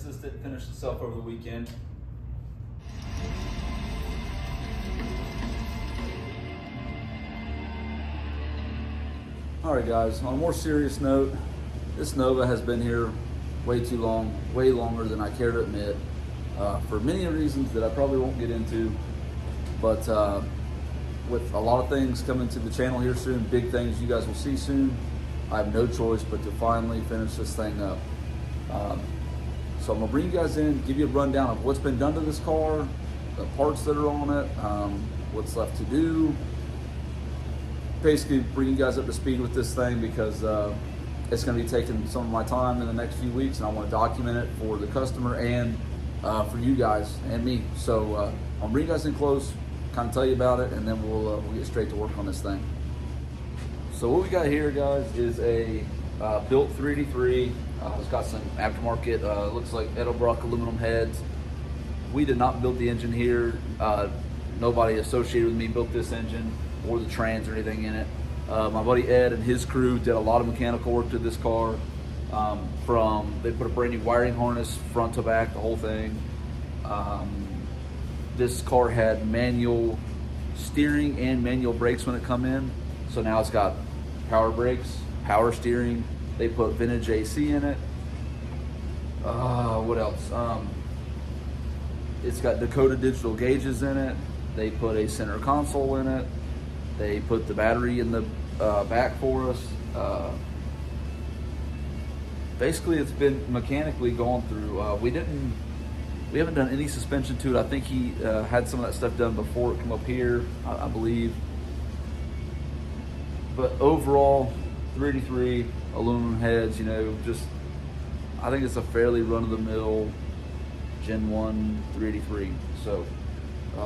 guess this didn't finish itself over the weekend. All right, guys, on a more serious note, this Nova has been here way too long, way longer than I care to admit, for many reasons that I probably won't get into. But with a lot of things coming to the channel here soon, big things you guys will see soon, I have no choice but to finally finish this thing up. So I'm gonna bring you guys in, give you a rundown of what's been done to this car, the parts that are on it, what's left to do. Basically bring you guys up to speed with this thing because it's going to be taking some of my time in the next few weeks, and I want to document it for the customer and for you guys and me. So I'll bring you guys in close, kind of tell you about it, and then we'll get straight to work on this thing. So what we got here, guys, is a built 383. It's got some aftermarket, looks like Edelbrock aluminum heads. We did not build the engine here. Nobody associated with me built this engine or the trans or anything in it. My buddy Ed and his crew did a lot of mechanical work to this car. They put a brand new wiring harness front to back, the whole thing. This car had manual steering and manual brakes when it come in. So now it's got power brakes, power steering. They put vintage AC in it. What else? It's got Dakota digital gauges in it. They put a center console in it. They put the battery in the back for us. Basically, it's been mechanically gone through. We haven't done any suspension to it. I think he had some of that stuff done before it came up here, I believe. But overall, 383 aluminum heads. You know, just I think it's a fairly run-of-the-mill Gen 1 383. So.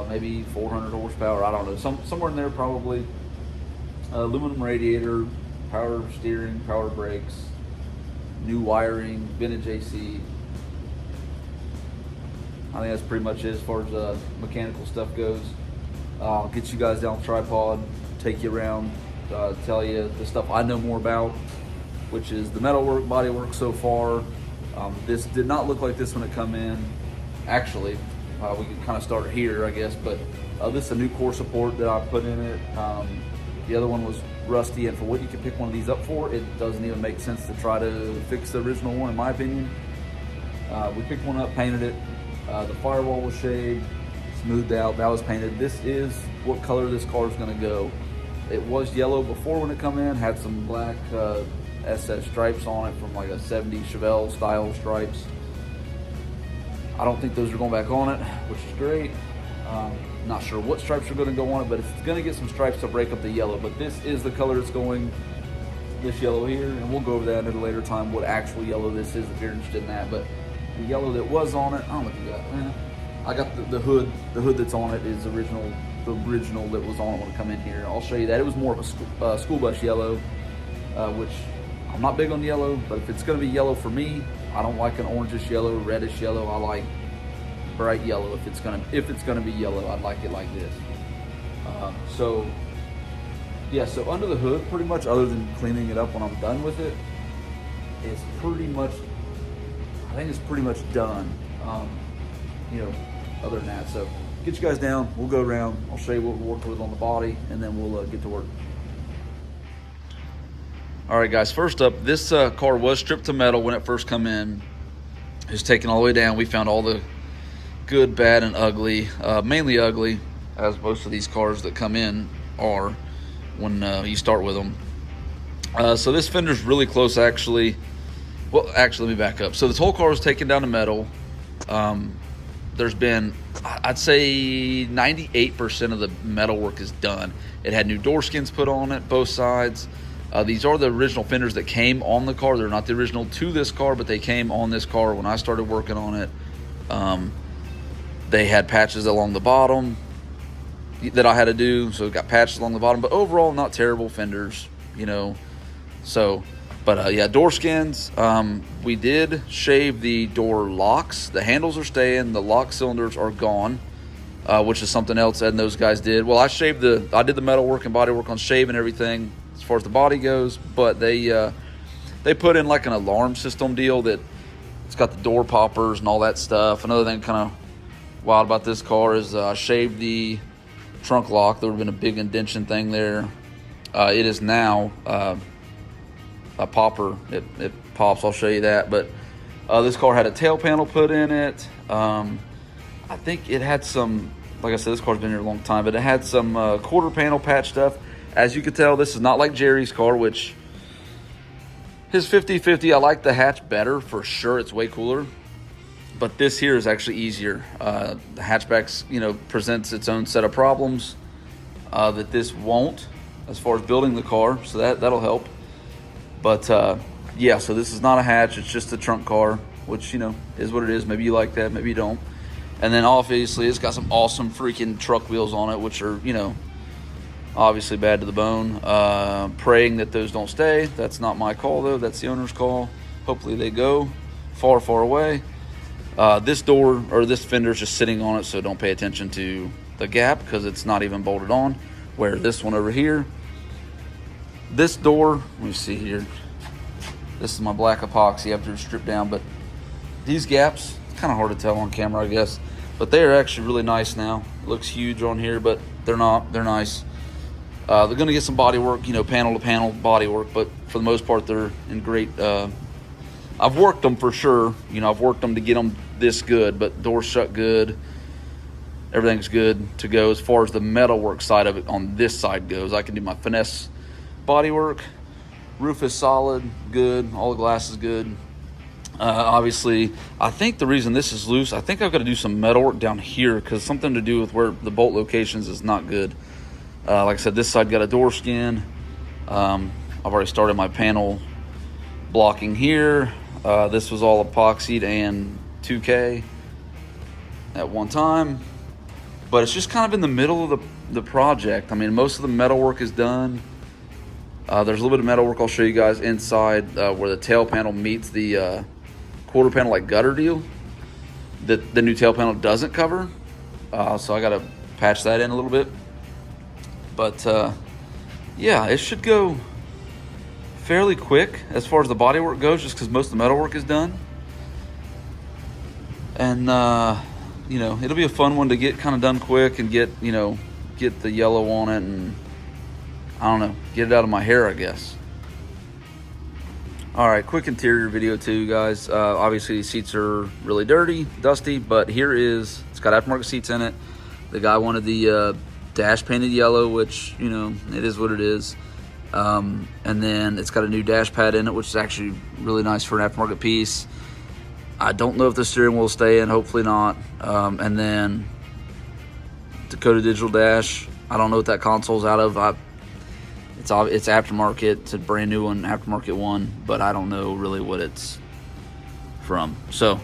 Maybe 400 horsepower, I don't know, somewhere in there probably. Aluminum radiator, power steering, power brakes, new wiring, vintage AC. I think that's pretty much it as far as mechanical stuff goes. I'll get you guys down the tripod, take you around, tell you the stuff I know more about, which is the metalwork, bodywork so far. This did not look like this when it come in. Actually, we can kind of start here, I guess, but this is a new core support that I put in it. The other one was rusty, and for what you can pick one of these up for, it doesn't even make sense to try to fix the original one, in my opinion. We picked one up, painted it. The firewall was shaved, smoothed out, that was painted. This is what color this car is going to go. It was yellow before when it come in, had some black SS stripes on it from like a 70 Chevelle style stripes. I don't think those are going back on it, which is great. Not sure what stripes are going to go on it, but it's going to get some stripes to break up the yellow. But this is the color it's going, this yellow here, and we'll go over that at a later time, what actual yellow this is if you're interested in that. But the yellow that was on it, I don't know if you got, I got the hood. The hood that's on it is the original that was on it when it come in here. I'll show you that. It was more of a school bus yellow, which I'm not big on yellow, but if it's going to be yellow for me, I don't like an orangish yellow, reddish yellow. I like bright yellow. If it's gonna be yellow, I'd like it like this. So under the hood, pretty much, other than cleaning it up when I'm done with it, it's pretty much. I think it's pretty much done. You know, other than that, so get you guys down. We'll go around. I'll show you what we're working with on the body, and then we'll get to work. All right, guys, first up, this car was stripped to metal when it first come in. It was taken all the way down. We found all the good, bad, and ugly, mainly ugly, as most of these cars that come in are when you start with them. So this fender's really close, actually. Well, actually, let me back up. So this whole car was taken down to metal. There's been, I'd say 98% of the metal work is done. It had new door skins put on it, both sides. These are the original fenders that came on the car. They're not the original to this car, but they came on this car when I started working on it. They had patches along the bottom that I had to do, so it got patches along the bottom. But overall, not terrible fenders, you know. So, but yeah, door skins. We did shave the door locks. The handles are staying. The lock cylinders are gone, which is something else Ed and those guys did. Well, I did the metal work and body work on shaving everything as far as the body goes, but they put in like an alarm system deal that It's got the door poppers and all that stuff. Another thing kind of wild about this car is I shaved the trunk lock. There would have been a big indentation thing there. It is now a popper. It pops. I'll show you that. But this car had a tail panel put in it. I think it had some, like I said, this car's been here a long time, but it had some quarter panel patch stuff. As you can tell, this is not like Jerry's car, which his 50/50, I like the hatch better for sure. It's way cooler. But this here is actually easier. The hatchbacks, you know, presents its own set of problems that this won't, as far as building the car. So that'll help. But yeah, so this is not a hatch. It's just a trunk car, which, you know, is what it is. Maybe you like that, maybe you don't. And then obviously it's got some awesome freaking truck wheels on it, which are, you know, obviously bad to the bone. Praying that those don't stay. That's not my call though. That's the owner's call. Hopefully they go far, far away. This door, or this fender, is just sitting on it, so don't pay attention to the gap because it's not even bolted on. Where this one over here, this door, let me see here. This is my black epoxy after it's stripped down, but these gaps, it's kind of hard to tell on camera, I guess. But they are actually really nice now. Looks huge on here, but they're not. They're nice. They're going to get some body work, you know, panel to panel body work, but for the most part, they're in great. I've worked them for sure. You know, I've worked them to get them this good, but doors shut good. Everything's good to go as far as the metalwork side of it on this side goes. I can do my finesse body work. Roof is solid, good. All the glass is good. Obviously, I think the reason this is loose, I think I've got to do some metalwork down here because something to do with where the bolt locations is not good. Like I said, this side got a door skin. I've already started my panel blocking here. This was all epoxied and 2K at one time. But it's just kind of in the middle of the project. I mean, most of the metalwork is done. There's a little bit of metalwork I'll show you guys inside where the tail panel meets the quarter panel like gutter deal that the new tail panel doesn't cover. So I got to patch that in a little bit. But yeah, it should go fairly quick as far as the bodywork goes, just because most of the metalwork is done. And you know, it'll be a fun one to get kind of done quick and get, you know, get the yellow on it and, I don't know, get it out of my hair, I guess. All right, quick interior video too, guys. Obviously, these seats are really dirty, dusty, but here is, it's got aftermarket seats in it. The guy wanted the dash painted yellow, which, you know, it is what it is. And then it's got a new dash pad in it, which is actually really nice for an aftermarket piece. I don't know if the steering wheel will stay in, hopefully not. And then Dakota Digital Dash, I don't know what that console's out of. It's aftermarket. It's a brand new one, aftermarket one, but I don't know really what it's from. So,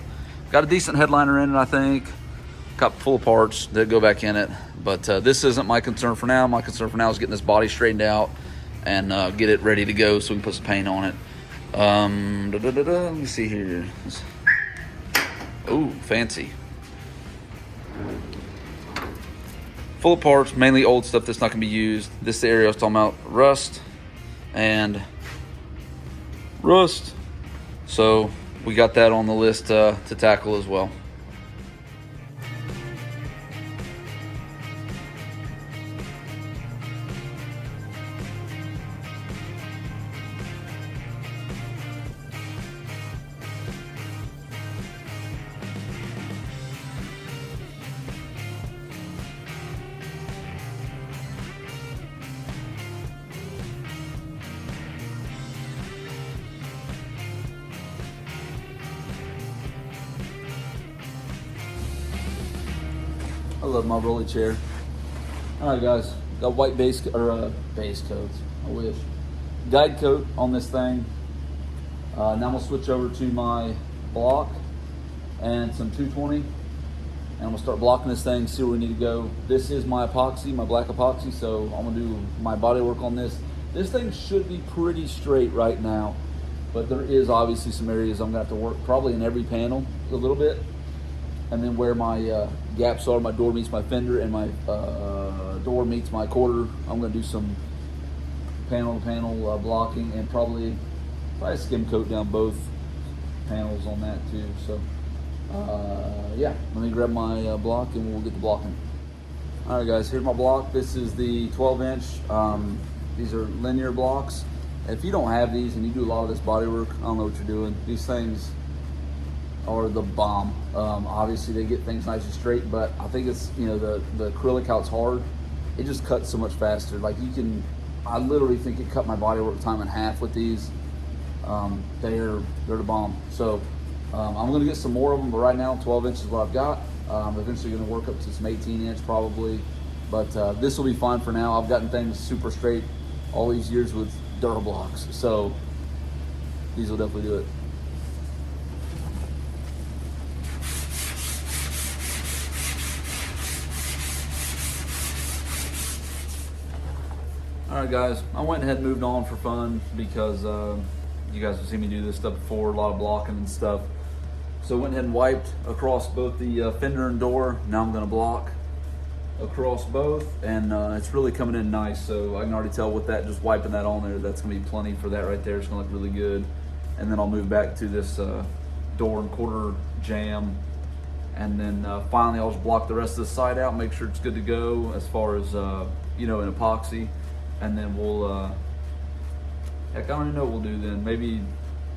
got a decent headliner in it, I think. Got full of parts that go back in it. But this isn't my concern for now. My concern for now is getting this body straightened out and get it ready to go so we can put some paint on it. Let me see here. Ooh, fancy. Full of parts, mainly old stuff that's not going to be used. This is the area I was talking about, rust and rust. So we got that on the list to tackle as well. I love my rolly chair. All right, guys, got white base coats. I wish. Guide coat on this thing. Now I'm gonna switch over to my block and some 220, and I'm gonna start blocking this thing. See where we need to go. This is my epoxy, my black epoxy. So I'm gonna do my body work on this. This thing should be pretty straight right now, but there is obviously some areas I'm gonna have to work probably in every panel a little bit. And then where my gaps are, my door meets my fender and my door meets my quarter, I'm gonna do some panel to panel blocking and probably skim coat down both panels on that too. So yeah, let me grab my block and we'll get the blocking. All right guys, here's my block. This is the 12-inch. These are linear blocks. If you don't have these and you do a lot of this body work, I don't know what you're doing. These things are the bomb. Obviously they get things nice and straight, but I think it's, you know, the acrylic, how it's hard, it just cuts so much faster. Like I literally think it cut my bodywork time in half with these. They're the bomb. So I'm gonna get some more of them, but right now 12 inch is what I've got. Eventually gonna work up to some 18-inch probably, but this will be fine for now. I've gotten things super straight all these years with Durablocks, so these will definitely do it. All right guys, I went ahead and moved on for fun because you guys have seen me do this stuff before, a lot of blocking and stuff. So I went ahead and wiped across both the fender and door. Now I'm gonna block across both, and it's really coming in nice. So I can already tell with that, just wiping that on there, that's gonna be plenty for that right there. It's gonna look really good. And then I'll move back to this door and quarter jamb. And then finally I'll just block the rest of the side out, make sure it's good to go as far as, you know, an epoxy. And then we'll, heck, I don't even know what we'll do then. Maybe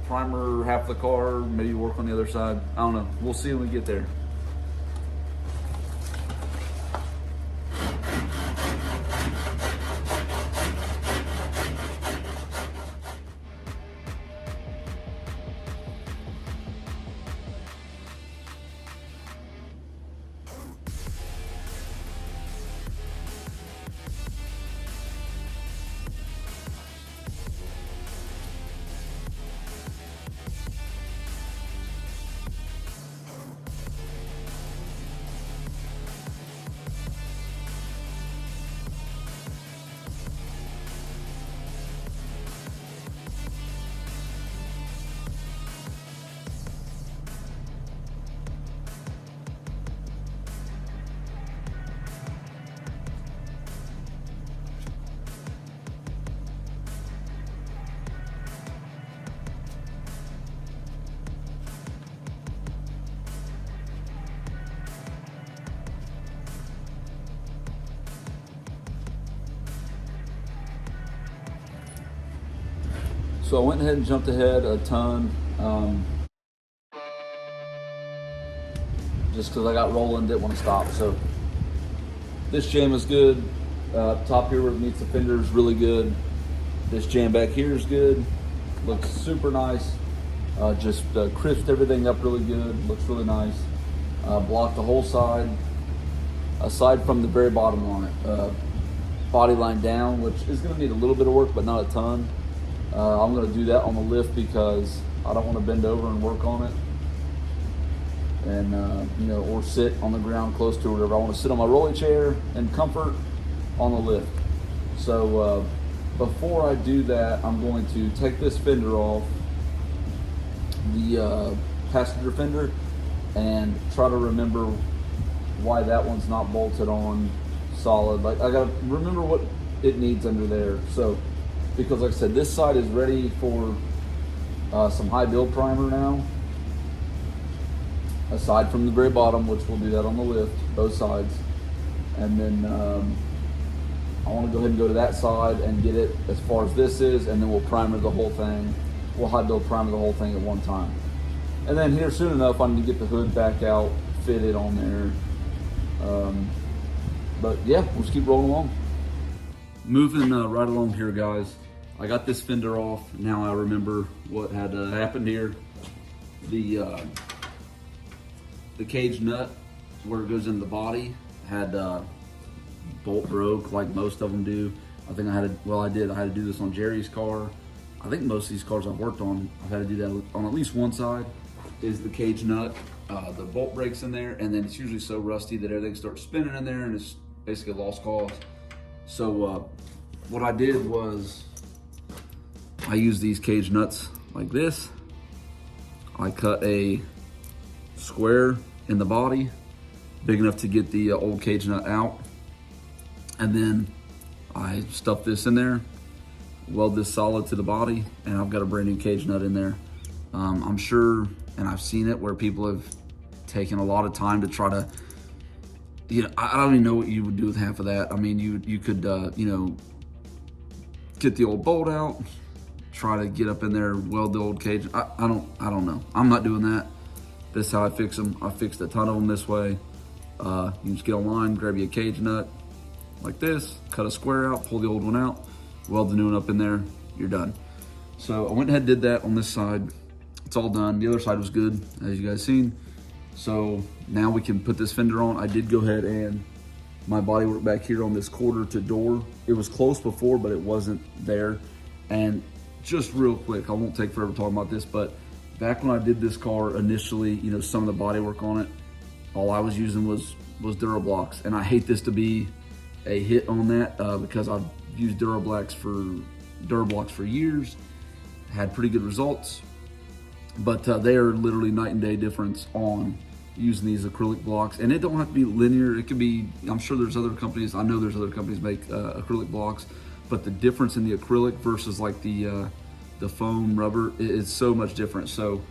primer half the car, maybe work on the other side. I don't know. We'll see when we get there. So I went ahead and jumped ahead a ton, just because I got rolling, didn't want to stop. So this jam is good. Top here where it meets the fender is really good. This jam back here is good. Looks super nice. Just crisped everything up really good. Looks really nice. Blocked the whole side, aside from the very bottom on it. Body line down, which is going to need a little bit of work, but not a ton. I'm going to do that on the lift because I don't want to bend over and work on it, and you know, or sit on the ground close to it. Whatever. I want to sit on my rolling chair in comfort on the lift. So before I do that, I'm going to take this fender off, the passenger fender, and try to remember why that one's not bolted on solid. Like, I gotta remember what it needs under there. So, because like I said, this side is ready for some high build primer now, aside from the very bottom, which we'll do that on the lift, both sides. And then I want to go ahead and go to that side and get it as far as this is, and then we'll primer the whole thing. We'll high build primer the whole thing at one time. And then here soon enough, I need to get the hood back out, fitted on there. But yeah, we'll just keep rolling along. Moving right along here, guys. I got this fender off. Now I remember what had happened here. The cage nut where it goes in the body had bolt broke, like most of them do. I think I had to, well, I did. I had to do this on Jerry's car. I think most of these cars I've worked on, I've had to do that on at least one side. Is the cage nut, the bolt breaks in there, and then it's usually so rusty that everything starts spinning in there, and it's basically a lost cause. So what I did was I used these cage nuts like this. I cut a square in the body, big enough to get the old cage nut out. And then I stuff this in there, weld this solid to the body, and I've got a brand new cage nut in there. I'm sure, and I've seen it, where people have taken a lot of time to try to, I don't even know what you would do with half of that. I mean, you could, get the old bolt out, try to get up in there, weld the old cage. I don't know. I'm not doing that. This is how I fix them. I fixed a ton of them this way. You just get online, grab you a cage nut like this, cut a square out, pull the old one out, weld the new one up in there, you're done. So I went ahead and did that on this side. It's all done. The other side was good, as you guys seen. So now we can put this fender on. I did go ahead and my bodywork back here on this quarter to door. It was close before, but it wasn't there. And just real quick, I won't take forever talking about this, but back when I did this car initially, some of the bodywork on it, all I was using was Durablocks. And I hate this to be a hit on that because I've used Durablocks for years, had pretty good results, but they are literally night and day difference on using these acrylic blocks. And it don't have to be linear. It could be, I'm sure there's other companies, I know there's other companies make acrylic blocks, but the difference in the acrylic versus like the foam rubber is so much different. So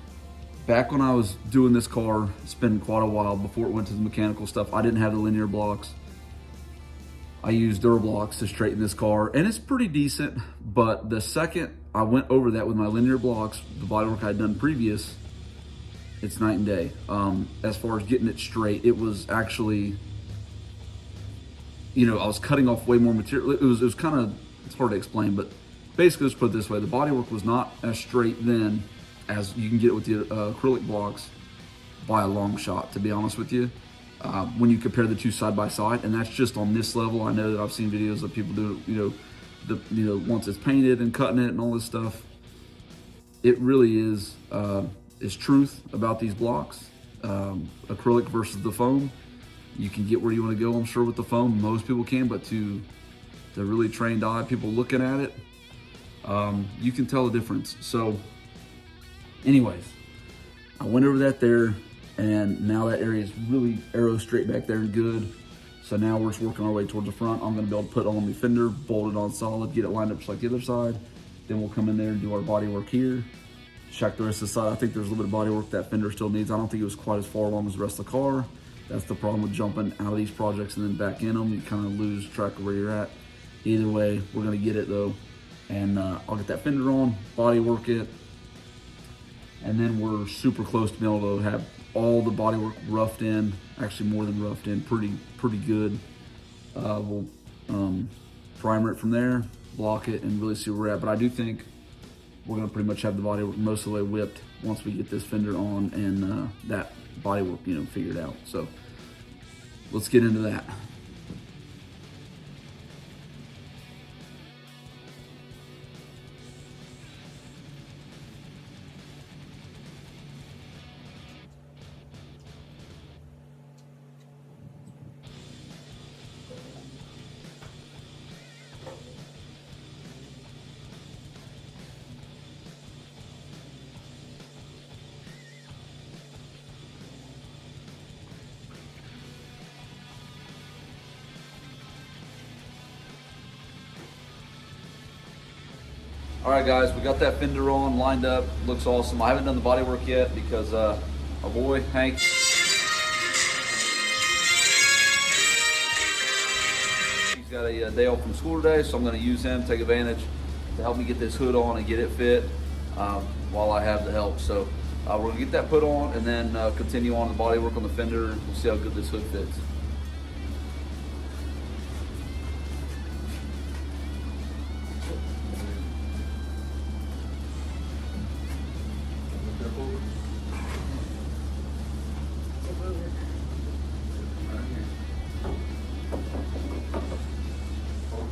back when I was doing this car, it's been quite a while before it went to the mechanical stuff, I didn't have the linear blocks. I used Durablocks to straighten this car, and it's pretty decent, but the second I went over that with my linear blocks, the bodywork I'd done previous, it's night and day. As far as getting it straight, it was actually, I was cutting off way more material. It was kind of, it's hard to explain, but basically, let's put it this way. The bodywork was not as straight then as you can get it with the acrylic blocks by a long shot, to be honest with you. When you compare the two side by side, and that's just on this level. I know that I've seen videos of people do, once it's painted and cutting it and all this stuff. It really is truth about these blocks. Acrylic versus the foam. You can get where you want to go, I'm sure, with the foam. Most people can, but to the really trained eye, people looking at it, you can tell the difference. So anyways, I went over that there, and now that area is really arrow straight back there and good. So now we're just working our way towards the front. I'm gonna be able to put on the fender, bolt it on solid, get it lined up just like the other side. Then we'll come in there and do our body work here. Check the rest of the side. I think there's a little bit of body work that fender still needs. I don't think it was quite as far along as the rest of the car. That's the problem with jumping out of these projects and then back in them. You kind of lose track of where you're at. Either way, we're gonna get it though. And I'll get that fender on, body work it. And then we're super close to being able to have all the bodywork roughed in, actually more than roughed in, pretty good. We'll primer it from there, block it, and really see where we're at. But I do think we're gonna pretty much have the bodywork most of the way whipped once we get this fender on and that bodywork, figured out. So let's get into that. All right, guys, we got that fender on, lined up, looks awesome. I haven't done the body work yet because our boy, Hank, he's got a day off from school today, so I'm gonna use him, take advantage to help me get this hood on and get it fit while I have the help. So we're gonna get that put on and then continue on the body work on the fender. We'll see how good this hood fits.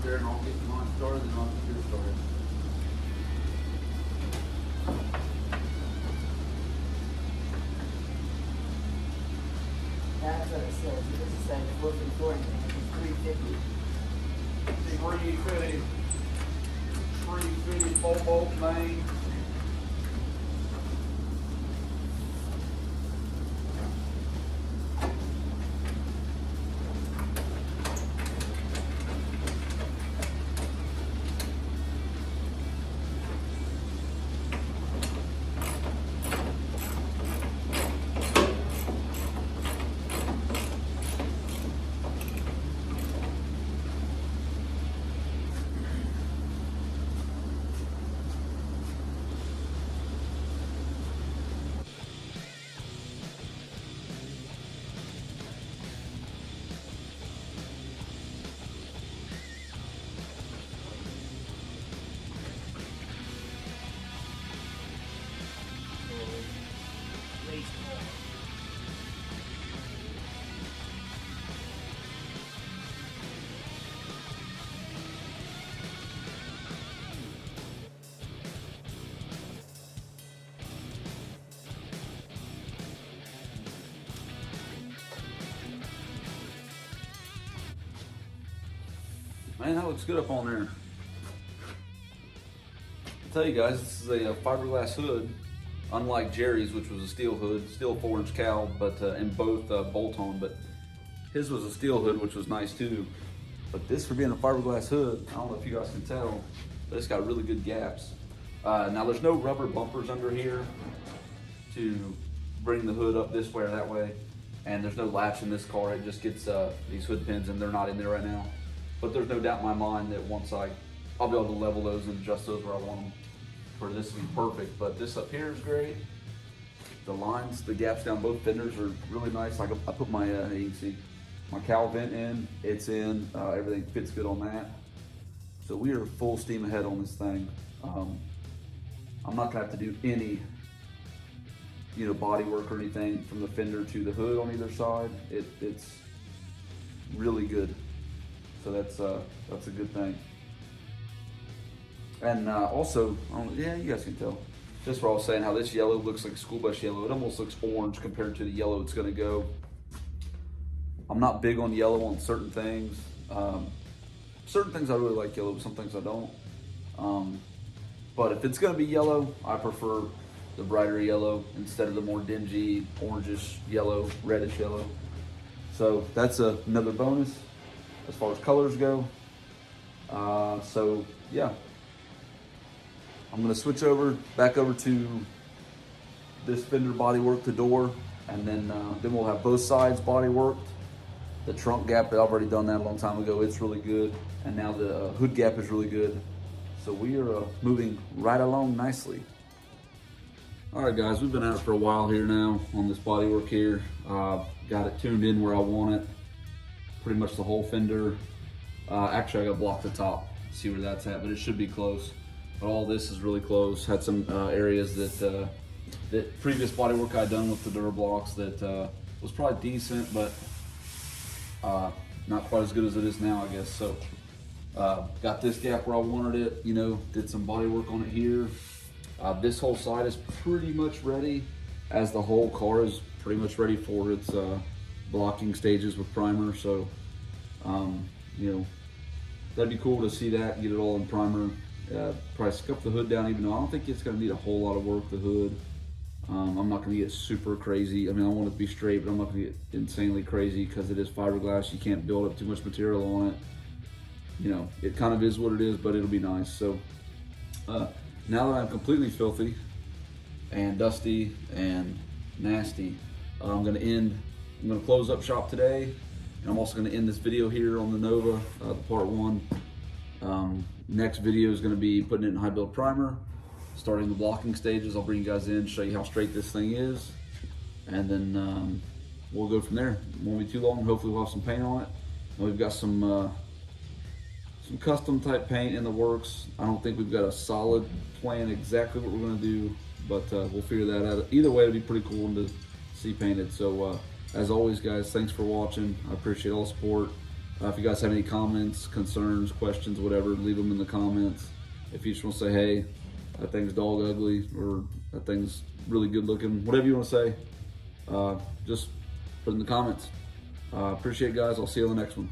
And I'll get mine started and I'll get yours started. That's what it says. It doesn't say the working for anything. It's 350. Tree fitted 4-bolt main. Man, that looks good up on there. I'll tell you guys, this is a fiberglass hood, unlike Jerry's, which was a steel hood, steel 4-inch cowl, but in both bolt-on. But his was a steel hood, which was nice too. But this, for being a fiberglass hood, I don't know if you guys can tell, but it's got really good gaps. Now there's no rubber bumpers under here to bring the hood up this way or that way. And there's no latch in this car. It just gets these hood pins, and they're not in there right now. But there's no doubt in my mind that once I'll be able to level those and adjust those where I want them for this to be perfect. But this up here is great. The lines, the gaps down both fenders are really nice. Like I put my, you can see, my cowl vent in, it's in, everything fits good on that. So we are full steam ahead on this thing. I'm not gonna have to do any, body work or anything from the fender to the hood on either side. It's really good. So that's a good thing. And also, yeah, you guys can tell. Just what I was saying, how this yellow looks like school bus yellow. It almost looks orange compared to the yellow it's gonna go. I'm not big on yellow on certain things. Certain things I really like yellow, but some things I don't. But if it's gonna be yellow, I prefer the brighter yellow instead of the more dingy, orangish yellow, reddish yellow. So that's another bonus as far as colors go. So yeah, I'm gonna switch back over to this fender bodywork, the door, and then we'll have both sides bodyworked. The trunk gap, I've already done that a long time ago. It's really good. And now the hood gap is really good. So we are moving right along nicely. All right, guys, we've been at it for a while here now on this bodywork here. Got it tuned in where I want it. Pretty much the whole fender. Actually, I gotta block the top, see where that's at, but it should be close. But all this is really close. Had some areas that previous bodywork I'd done with the Durablocks that was probably decent, but not quite as good as it is now, I guess. So got this gap where I wanted it, did some body work on it here. This whole side is pretty much ready, as the whole car is pretty much ready for its blocking stages with primer. So that'd be cool to see that, get it all in primer. Probably scuff the hood down, even though I don't think it's gonna need a whole lot of work, the hood. I'm not gonna get super crazy. I mean, I want it to be straight, but I'm not gonna get insanely crazy because it is fiberglass. You can't build up too much material on it. It kind of is what it is, but it'll be nice. So now that I'm completely filthy and dusty and nasty, I'm gonna close up shop today, and I'm also gonna end this video here on the Nova, the part 1. Next video is gonna be putting it in high build primer, starting the blocking stages. I'll bring you guys in, show you how straight this thing is, and then we'll go from there. It won't be too long. Hopefully we'll have some paint on it. And we've got some custom type paint in the works. I don't think we've got a solid plan exactly what we're gonna do, but we'll figure that out. Either way, it'll be pretty cool to see painted. So as always, guys, thanks for watching. I appreciate all the support. If you guys have any comments, concerns, questions, whatever, leave them in the comments. If you just want to say, hey, that thing's dog ugly, or that thing's really good looking, whatever you want to say, just put in the comments. Appreciate it, guys. I'll see you on the next one.